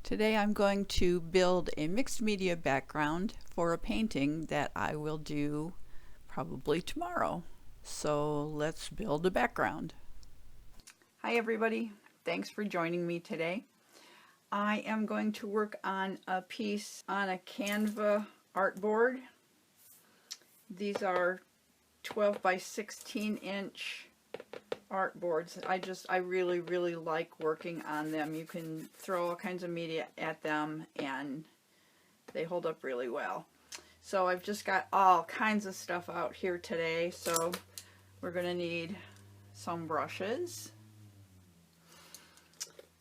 Today I'm going to build a mixed media background for a painting that I will do probably tomorrow. So let's build a background. Hi everybody, thanks for joining me today. I am going to work on a piece on a Canva artboard. These are 12 by 16 inch artboards. I really like working on them. You can throw all kinds of media at them and they hold up really well. So I've just got all kinds of stuff out here today. So we're going to need some brushes,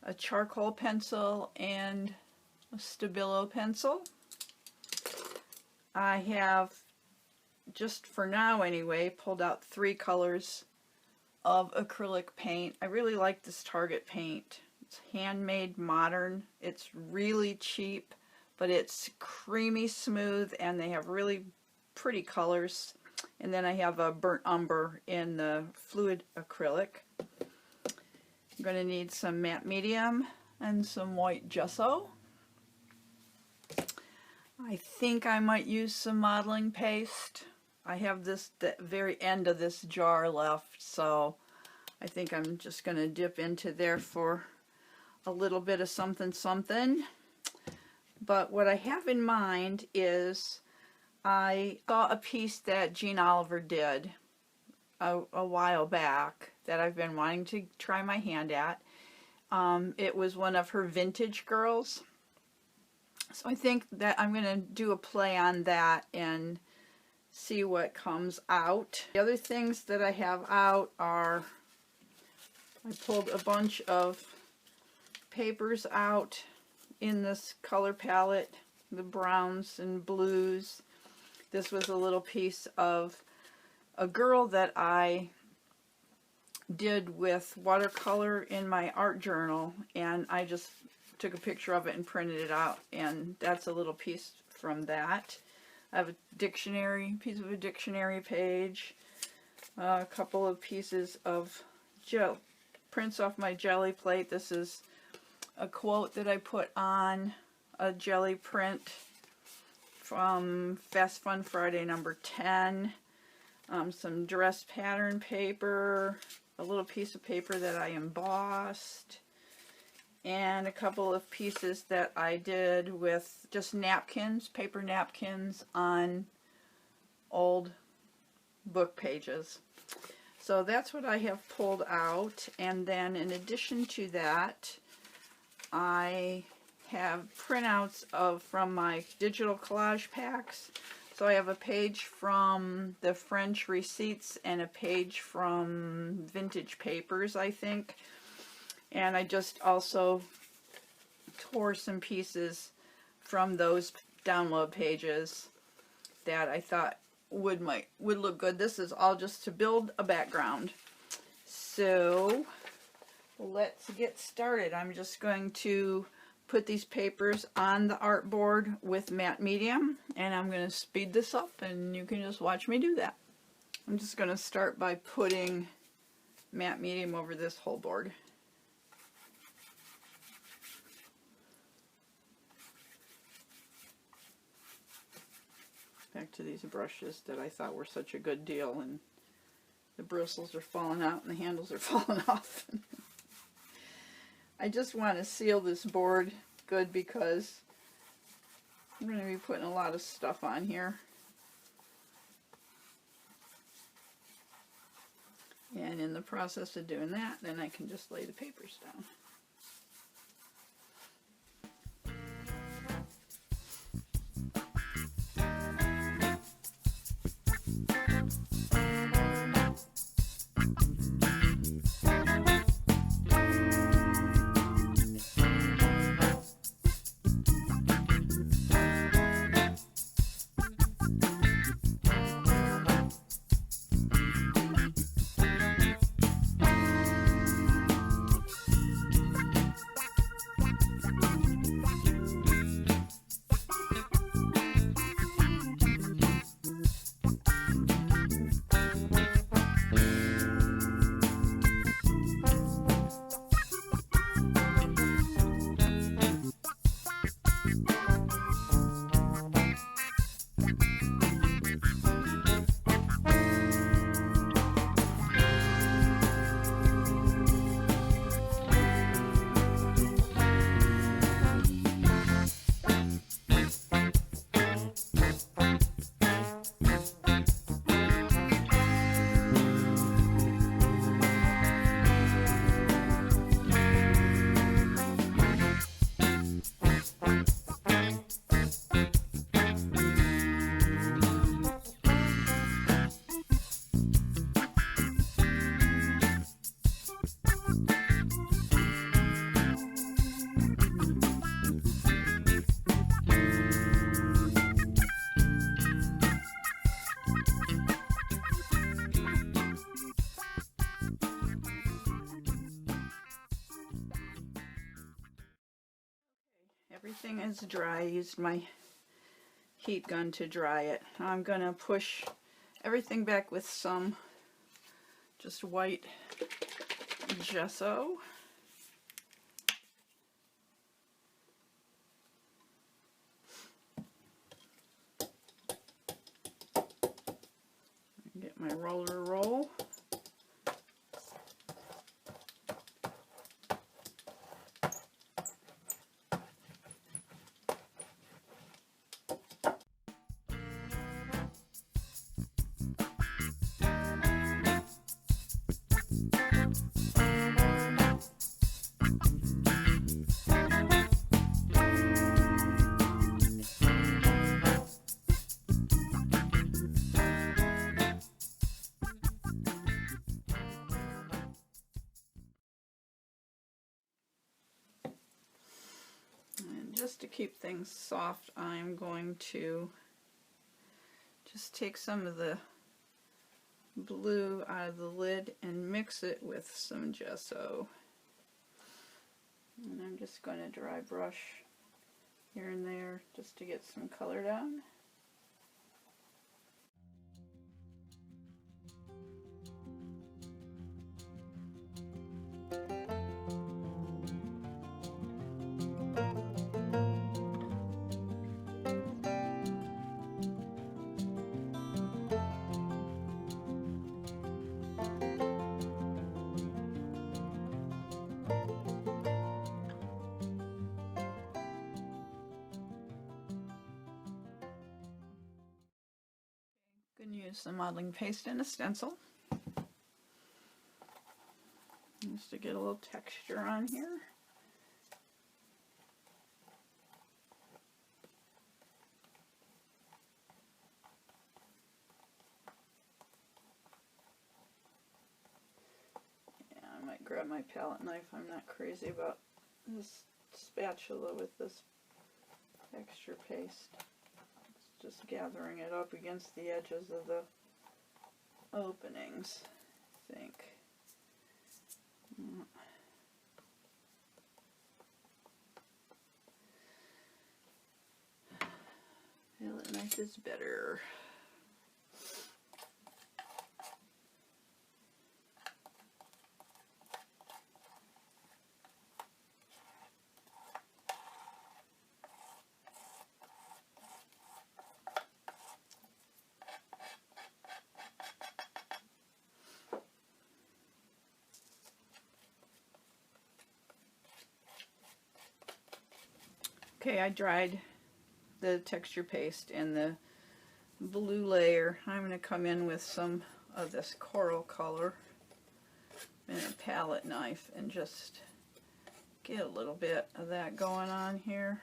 a charcoal pencil, and a Stabilo pencil. I have, just for now anyway, pulled out 3 colors of acrylic paint. I really like this Target paint. It's handmade, modern. It's really cheap, but it's creamy smooth and they have really pretty colors. And then I have a burnt umber in the fluid acrylic. I'm going to need some matte medium and some white gesso. I think I might use some modeling paste. I have the very end of this jar left, so I think I'm just going to dip into there for a little bit of something. But what I have in mind is I saw a piece that Jean Oliver did a while back that I've been wanting to try my hand at. It was one of her vintage girls. So I think that I'm going to do a play on that and see what comes out. The other things that I have out are, I pulled a bunch of papers out in this color palette, the browns and blues. This was a little piece of a girl that I did with watercolor in my art journal, and I just took a picture of it and printed it out, and that's a little piece from that. I have a dictionary, piece of a dictionary page, a couple of pieces of prints off my Gelli plate. This is a quote that I put on a Gelli print from Fast Fun Friday number 10. Some dress pattern paper, a little piece of paper that I embossed, and a couple of pieces that I did with just napkins, paper napkins on old book pages. So that's what I have pulled out, and then in addition to that, I have printouts from my digital collage packs. So I have a page from the French receipts and a page from vintage papers, I think. And I just also tore some pieces from those download pages that I thought would look good. This is all just to build a background. So let's get started. I'm just going to put these papers on the artboard with matte medium, and I'm going to speed this up and you can just watch me do that. I'm just going to start by putting matte medium over this whole board. Back to these brushes that I thought were such a good deal, and the bristles are falling out and the handles are falling off. I just want to seal this board good because I'm going to be putting a lot of stuff on here. And in the process of doing that, then I can just lay the papers down. Everything is dry. I used my heat gun to dry it. Now I'm going to push everything back with some just white gesso. Get my roller roll. Just to keep things soft, I'm going to just take some of the blue out of the lid and mix it with some gesso. And I'm just going to dry brush here and there just to get some color down. You can use some modeling paste and a stencil just to get a little texture on here. Yeah, I might grab my palette knife. I'm not crazy about this spatula with this texture paste. Just gathering it up against the edges of the openings, I think. Palette knife is better. Okay, I dried the texture paste and the blue layer. I'm going to come in with some of this coral color and a palette knife and just get a little bit of that going on here.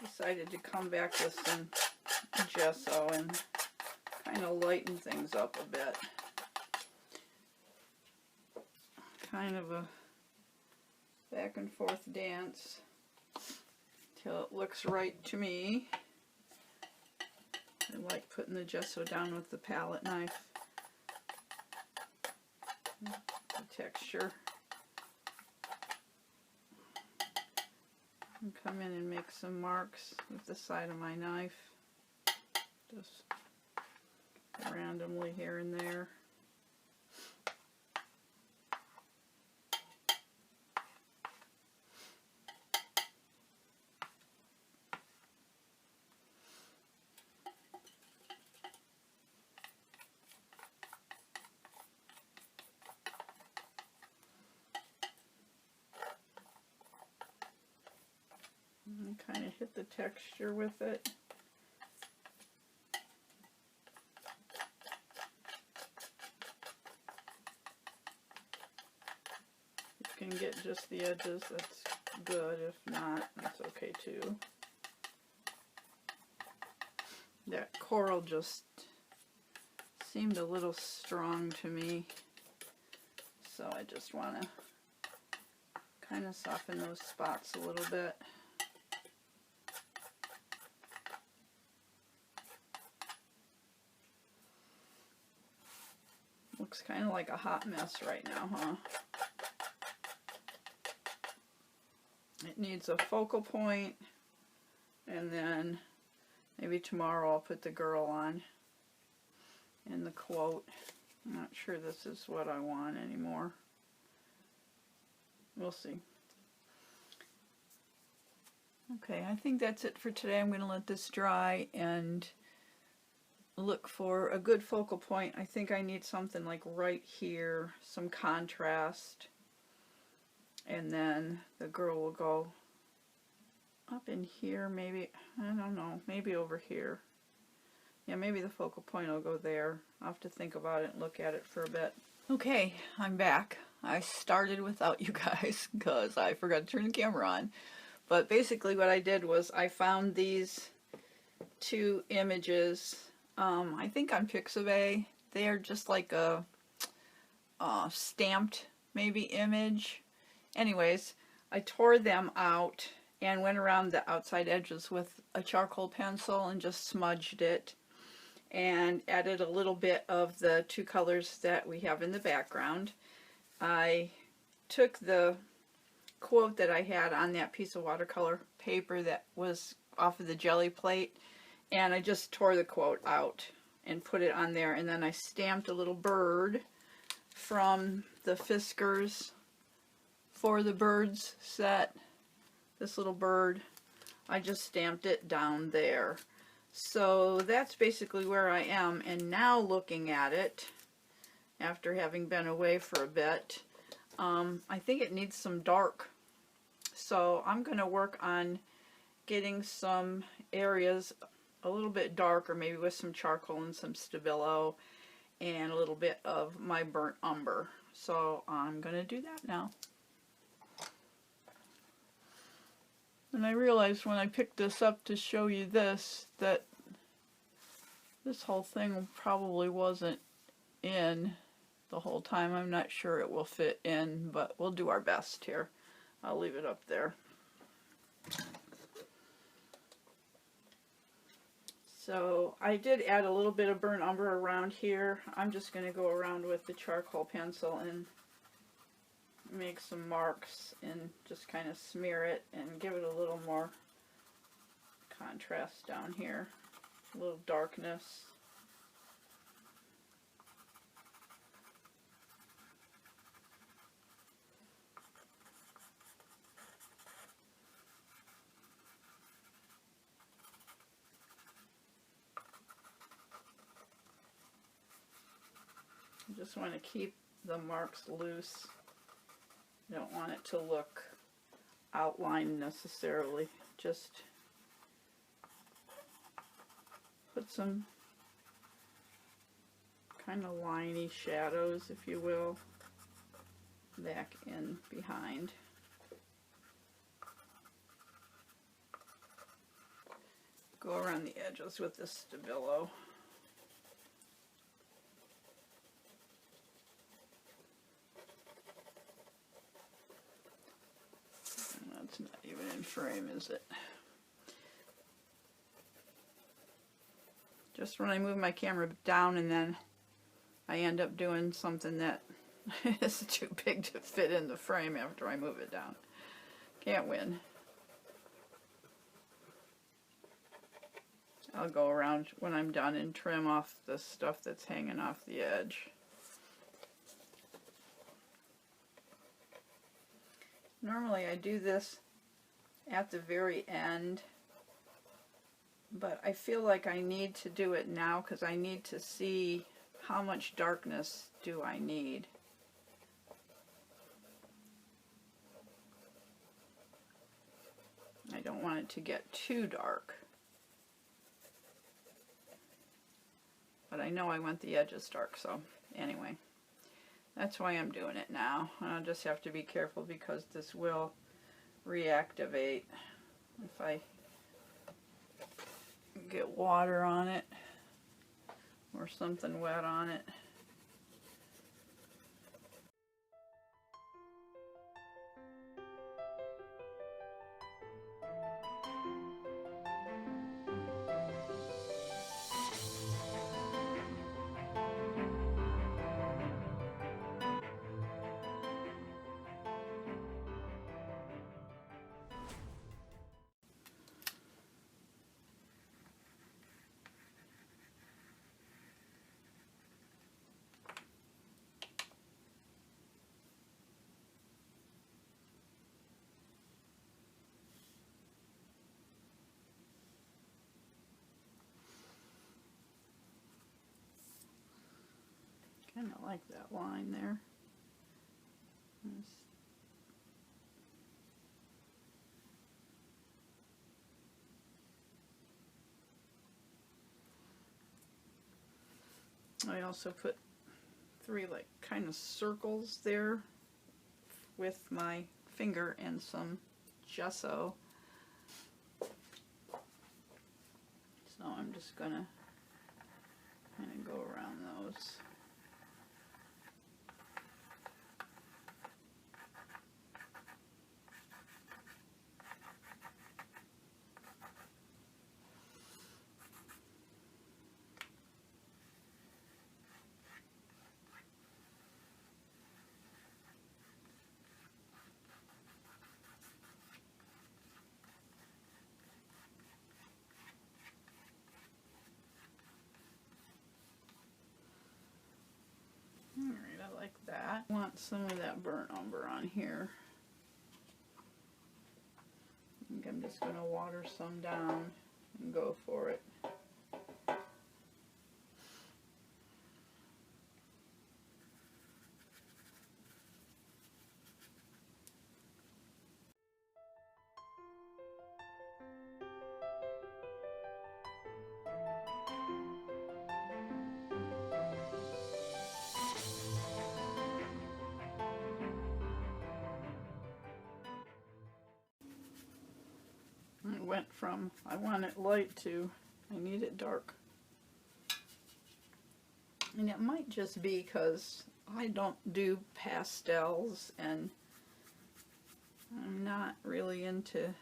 Decided to come back with some gesso and kind of lighten things up a bit. Kind of a back and forth dance till it looks right to me. I like putting the gesso down with the palette knife. The texture. And come in and make some marks with the side of my knife. Just randomly here and there. And kind of hit the texture with it. If you can get just the edges, that's good. If not, that's okay too. That coral just seemed a little strong to me, so I just want to kind of soften those spots a little bit. Looks kind of like a hot mess right now, huh? It needs a focal point, and then maybe tomorrow I'll put the girl on and the quote. I'm not sure this is what I want anymore. We'll see. Okay, I think that's it for today. I'm going to let this dry and look for a good focal point. I think I need something like right here, some contrast, and then the girl will go up in here, maybe, I don't know, maybe over here. Yeah, maybe the focal point will go there. I'll have to think about it and look at it for a bit. Okay, I'm back. I started without you guys because I forgot to turn the camera on. But basically what I did was I found these two images, I think on Pixabay. They are just like a stamped maybe image. Anyways, I tore them out and went around the outside edges with a charcoal pencil and just smudged it and added a little bit of the two colors that we have in the background. I took the quote that I had on that piece of watercolor paper that was off of the Gelli plate, and I just tore the quote out and put it on there, and then I stamped a little bird from the Fiskars For the Birds set. This little bird, I just stamped it down there. So that's basically where I am, and now looking at it after having been away for a bit, I think it needs some dark. So I'm going to work on getting some areas a little bit darker, maybe with some charcoal and some Stabilo and a little bit of my burnt umber. So I'm going to do that now. And I realized when I picked this up to show you this, that this whole thing probably wasn't in the whole time. I'm not sure it will fit in, but we'll do our best here. I'll leave it up there. So I did add a little bit of burnt umber around here. I'm just going to go around with the charcoal pencil and make some marks and just kind of smear it and give it a little more contrast down here, a little darkness. I just want to keep the marks loose. I don't want it to look outlined necessarily. Just put some kind of liney shadows, if you will, back in behind. Go around the edges with this Stabilo. in frame, is it? Just when I move my camera down and then I end up doing something that is too big to fit in the frame after I move it down. Can't win. I'll go around when I'm done and trim off the stuff that's hanging off the edge. Normally I do this at the very end, but I feel like I need to do it now because I need to see how much darkness do I need. I don't want it to get too dark, but I know I want the edges dark, so anyway, that's why I'm doing it now. I'll just have to be careful because this will reactivate if I get water on it or something wet on it. Kind of like that line there. I also put 3 like kind of circles there with my finger and some gesso. So I'm just gonna kind of go around those. Alright, I like that. I want some of that burnt umber on here. I think I'm just going to water some down and go for it. It went from I want it light to I need it dark. And it might just be because I don't do pastels and I'm not really into,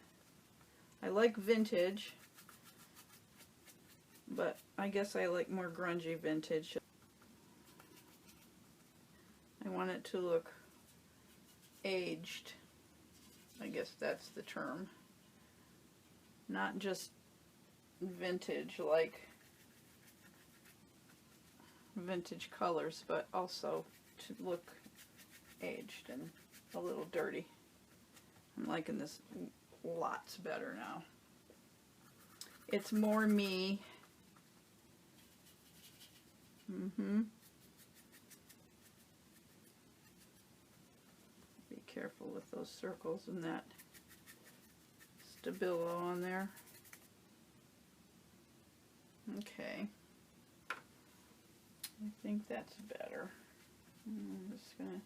I like vintage, but I guess I like more grungy vintage. I want it to look aged. I guess that's the term. Not just vintage like vintage colors, but also to look aged and a little dirty. I'm liking this lots better now. It's more me. Be careful with those circles and that Stabilo on there. Okay. I think that's better. I'm just going to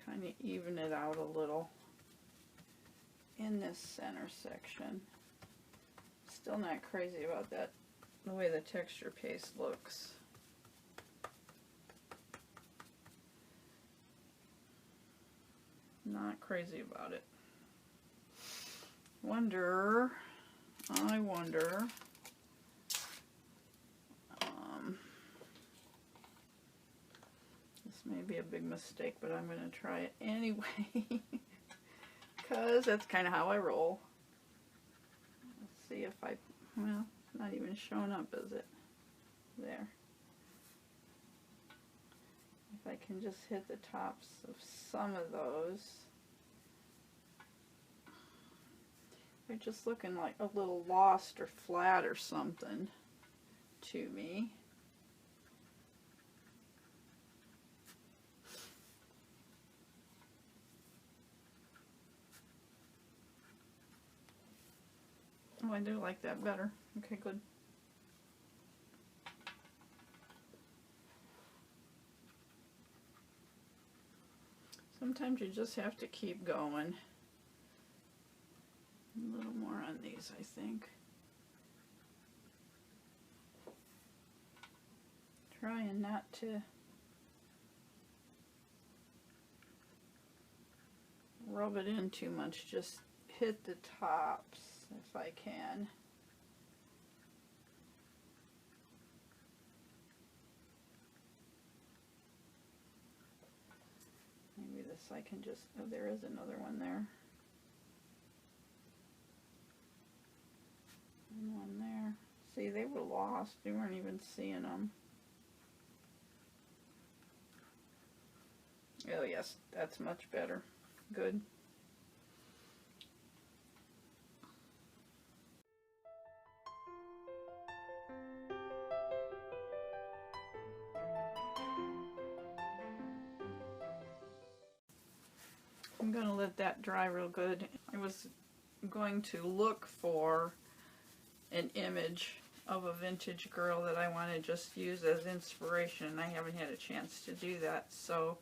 kind of even it out a little in this center section. Still not crazy about that, the way the texture paste looks. Not crazy about it. I wonder, this may be a big mistake, but I'm going to try it anyway, because that's kind of how I roll. Let's see if well, it's not even showing up, is it? There. If I can just hit the tops of some of those. They're just looking like a little lost or flat or something to me. Oh, I do like that better. Okay, good. Sometimes you just have to keep going. A little more on these, I think. Trying not to rub it in too much, just hit the tops if I can. Maybe this I can just, oh, there is another one there. And one there. See, they were lost. You weren't even seeing them. Oh yes, that's much better. Good. I'm going to let that dry real good. I was going to look for an image of a vintage girl that I want to just use as inspiration, and I haven't had a chance to do that, so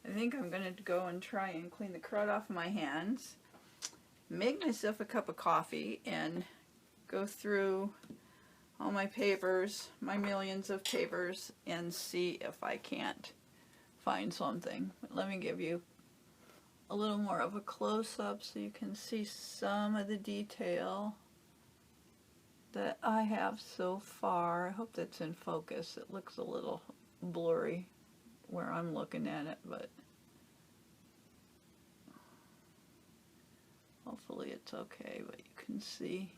I think I'm going to go and try and clean the crud off my hands, make myself a cup of coffee, and go through all my papers, my millions of papers, and see if I can't find something. But let me give you a little more of a close-up so you can see some of the detail that I have so far. I hope that's in focus. It looks a little blurry where I'm looking at it, but hopefully it's okay, but you can see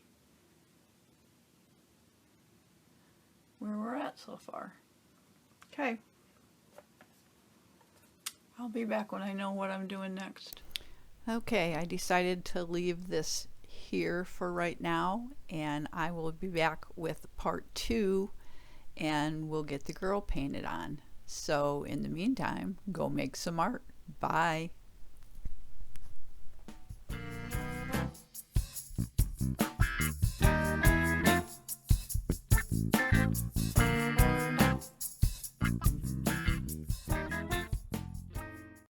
where we're at so far. Okay. I'll be back when I know what I'm doing next. Okay, I decided to leave this here for right now, and I will be back with part 2, and we'll get the girl painted on. So in the meantime, go make some art. Bye.